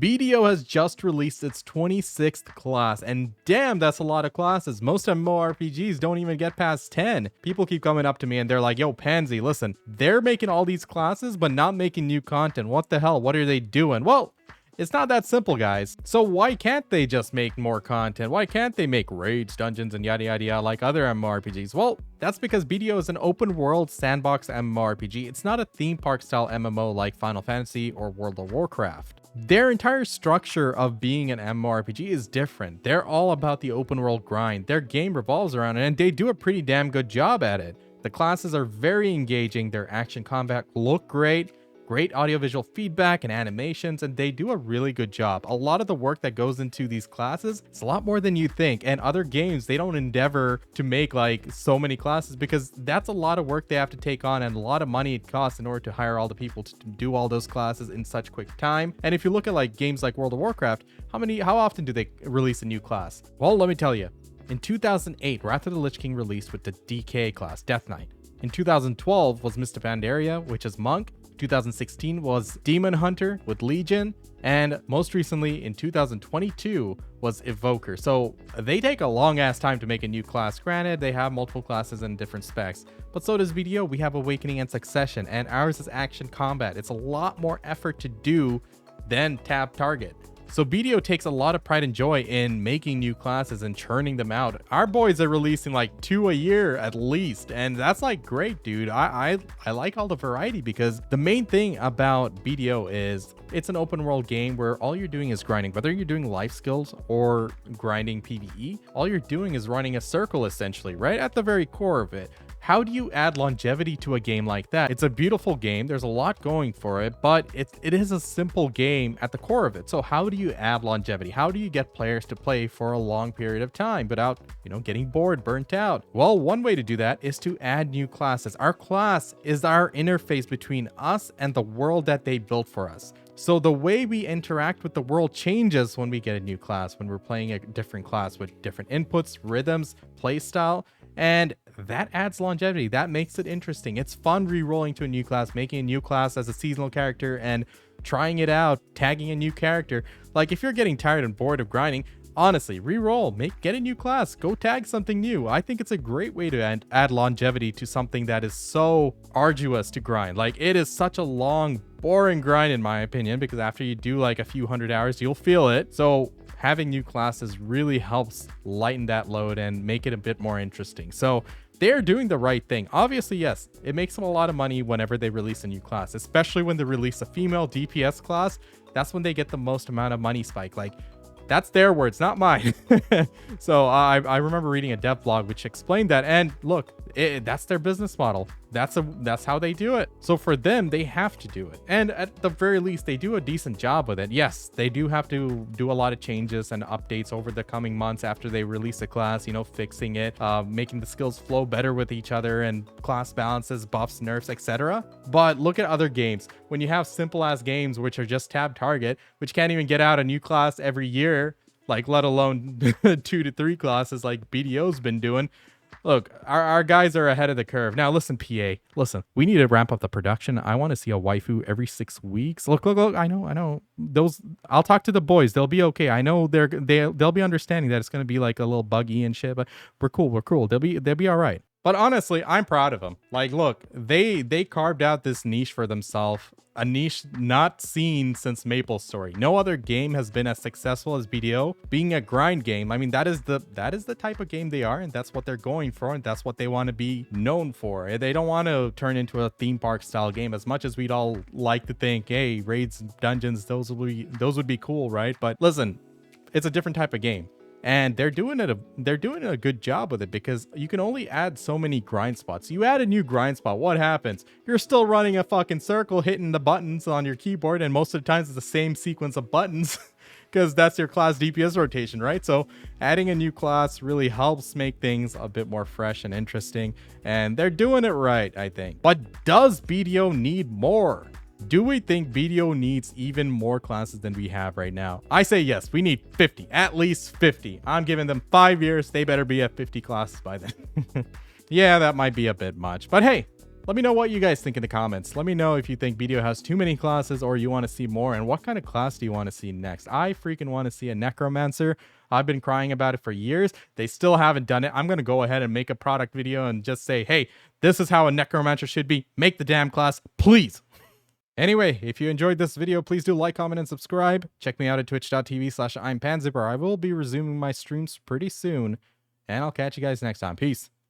BDO has just released its 26th class, and damn, that's a lot of classes. Most MMORPGs don't even get past 10. People keep coming up to me and they're like, yo, Pansy, listen, they're making all these classes, but not making new content. What the hell? What are they doing? Well, it's not that simple, guys. So why can't they just make more content? Why can't they make raids, dungeons, and yada yada yada like other MMORPGs? Well, that's because BDO is an open world sandbox MMORPG. It's not a theme park style MMO like Final Fantasy or World of Warcraft. Their entire structure of being an MMORPG is different. They're all about the open world grind. Their game revolves around it, and they do a pretty damn good job at it. The classes are very engaging. Their action combat look great. Great audiovisual feedback and animations, and they do a really good job. A lot of the work that goes into these classes, it's a lot more than you think. And other games, they don't endeavor to make like so many classes because that's a lot of work they have to take on and a lot of money it costs in order to hire all the people to do all those classes in such quick time. And if you look at like games like World of Warcraft, how often do they release a new class? Well, let me tell you. In 2008, Wrath of the Lich King released with the DK class, Death Knight. In 2012 was Mr. Pandaria, which is Monk. 2016 was Demon Hunter with Legion, and most recently in 2022 was Evoker. So they take a long ass time to make a new class. Granted, they have multiple classes and different specs, but so does BDO. We have Awakening and Succession, and ours is action combat. It's a lot more effort to do than tab target. So BDO takes a lot of pride and joy in making new classes and churning them out. Our boys are releasing like 2 a year at least, and that's like great, dude. I like all the variety because the main thing about BDO is it's an open world game where all you're doing is grinding. Whether you're doing life skills or grinding PvE, all you're doing is running a circle essentially, right at the very core of it. How do you add longevity to a game like that? It's a beautiful game. There's a lot going for it, but it is a simple game at the core of it. So how do you add longevity? How do you get players to play for a long period of time without, getting bored, burnt out? Well, one way to do that is to add new classes. Our class is our interface between us and the world that they built for us. So the way we interact with the world changes when we get a new class, when we're playing a different class with different inputs, rhythms, playstyle, and that adds longevity. That makes it interesting. It's fun re-rolling to a new class, making a new class as a seasonal character and trying it out, tagging a new character. Like if you're getting tired and bored of grinding, honestly, re-roll, get a new class, go tag something new. I think it's a great way to add longevity to something that is so arduous to grind. Like it is such a long, boring grind in my opinion, because after you do like a few hundred hours, you'll feel it. So having new classes really helps lighten that load and make it a bit more interesting. So they're doing the right thing. Obviously, yes, it makes them a lot of money whenever they release a new class, especially when they release a female DPS class. That's when they get the most amount of money spike. Like that's their words, not mine. So I remember reading a dev blog which explained that, and look, that's their business model. That's how they do it. So for them, they have to do it, and at the very least, they do a decent job with it. Yes, they do have to do a lot of changes and updates over the coming months after they release a class. Fixing it, making the skills flow better with each other, and class balances, buffs, nerfs, etc. But look at other games. When you have simple ass games which are just tab target, which can't even get out a new class every year, like let alone 2 to 3 classes like BDO's been doing. Look, our guys are ahead of the curve. Now, listen, PA. Listen, we need to ramp up the production. I want to see a waifu every 6 weeks. Look. I know. I'll talk to the boys. They'll be okay. I know they'll be understanding that it's gonna be like a little buggy and shit, but we're cool. They'll be all right. But honestly, I'm proud of them. Like, look, they carved out this niche for themselves, a niche not seen since MapleStory. No other game has been as successful as BDO, being a grind game. I mean, that is the type of game they are, and that's what they're going for, and that's what they want to be known for. They don't want to turn into a theme park style game, as much as we'd all like to think, hey, raids, dungeons, those would be cool, right? But listen, it's a different type of game. And they're doing a good job with it, because you can only add so many grind spots. You add a new grind spot, what happens? You're still running a fucking circle, hitting the buttons on your keyboard, and most of the times it's the same sequence of buttons because that's your class DPS rotation, right? So adding a new class really helps make things a bit more fresh and interesting, and they're doing it right, I think. But does BDO need more? Do we think BDO needs even more classes than we have right now? I say yes, we need 50, at least 50. I'm giving them 5 years. They better be at 50 classes by then. Yeah, that might be a bit much, but hey, Let me know what you guys think in the comments. Let me know if you think BDO has too many classes or you want to see more, and what kind of class do you want to see next. I freaking want to see a necromancer. I've been crying about it for years. They still haven't done it. I'm going to go ahead and make a product video and just say, hey, this is how a necromancer should be. Make the damn class, please. Anyway, if you enjoyed this video, please do like, comment, and subscribe. Check me out at twitch.tv/I'mPanzipper. I will be resuming my streams pretty soon, and I'll catch you guys next time. Peace.